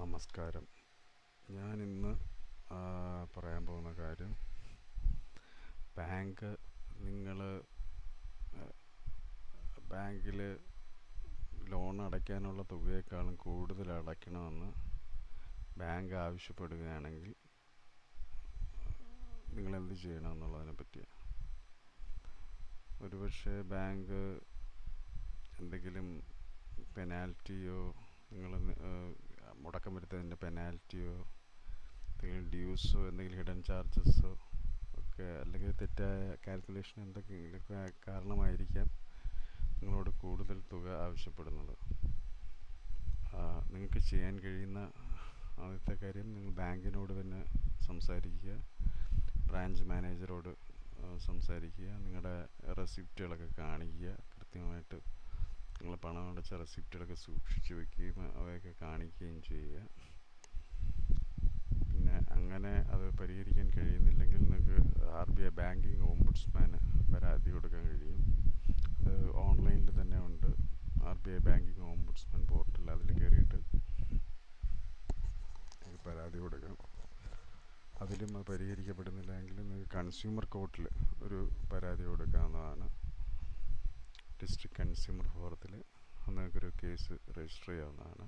നമസ്കാരം. ഞാനിന്ന് പറയാൻ പോകുന്ന കാര്യം, നിങ്ങൾ ബാങ്കിൽ ലോൺ അടയ്ക്കാനുള്ള തുകയേക്കാളും കൂടുതൽ അടയ്ക്കണമെന്ന് ബാങ്ക് ആവശ്യപ്പെടുകയാണെങ്കിൽ നിങ്ങളെന്ത് ചെയ്യണമെന്നുള്ളതിനെ പറ്റിയാണ്. ഒരുപക്ഷെ ബാങ്ക് എന്തെങ്കിലും പെനാൽറ്റിയോ, നിങ്ങൾ മുടക്കം വരുത്തതിൻ്റെ പെനാൽറ്റിയോ, എന്തെങ്കിലും ഡ്യൂസോ, എന്തെങ്കിലും ഹിഡൻ ചാർജസോ ഒക്കെ, അല്ലെങ്കിൽ തെറ്റായ കാൽക്കുലേഷൻ എന്തെങ്കിലുമൊക്കെ കാരണമായിരിക്കാം നിങ്ങളോട് കൂടുതൽ തുക ആവശ്യപ്പെടുന്നത്. നിങ്ങൾക്ക് ചെയ്യാൻ കഴിയുന്ന ആദ്യത്തെ കാര്യം, നിങ്ങൾ ബാങ്കിനോട് തന്നെ സംസാരിക്കുക, ബ്രാഞ്ച് മാനേജറോട് സംസാരിക്കുക, നിങ്ങളുടെ റെസിപ്റ്റുകളൊക്കെ കാണിക്കുക, കൃത്യമായിട്ട് നിങ്ങൾ പണം അടച്ച റെസിപ്റ്റുകളൊക്കെ സൂക്ഷിച്ച് വയ്ക്കുകയും അവയൊക്കെ കാണിക്കുകയും ചെയ്യുക. പിന്നെ അങ്ങനെ അത് പരിഹരിക്കാൻ കഴിയുന്നില്ലെങ്കിൽ നിങ്ങൾക്ക് RBI ബാങ്കിങ് ഓംബുഡ്സ്മാന് പരാതി കൊടുക്കാൻ കഴിയും. അത് ഓൺലൈനിൽ തന്നെ ഉണ്ട്, RBI ബാങ്കിങ് ഓംബുഡ്സ്മാൻ പോർട്ടൽ. അതിൽ കയറിയിട്ട് പരാതി കൊടുക്കാം. അതിലും അത് പരിഹരിക്കപ്പെടുന്നില്ല എങ്കിൽ നിങ്ങൾക്ക് കൺസ്യൂമർ കോർട്ടിൽ ഒരു പരാതി കൊടുക്കാവുന്നതാണ്. ഡിസ്ട്രിക്ട് കൺസ്യൂമർ ഫോറത്തിൽ നിങ്ങൾക്കൊരു കേസ് രജിസ്റ്റർ ചെയ്യാവുന്നതാണ്.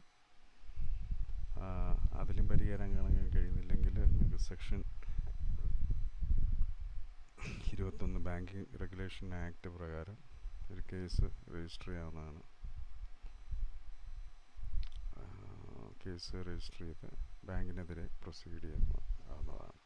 അതിലും പരിഹാരം കാണാൻ കഴിയുന്നില്ലെങ്കിൽ നിങ്ങൾക്ക് സെക്ഷൻ 21 ബാങ്കിങ് റെഗുലേഷൻ ആക്ട് പ്രകാരം ഒരു കേസ് രജിസ്റ്റർ ചെയ്യാവുന്നതാണ്. കേസ് രജിസ്റ്റർ ചെയ്ത് ബാങ്കിനെതിരെ പ്രൊസീഡ് ചെയ്യാവുന്നതാണ്.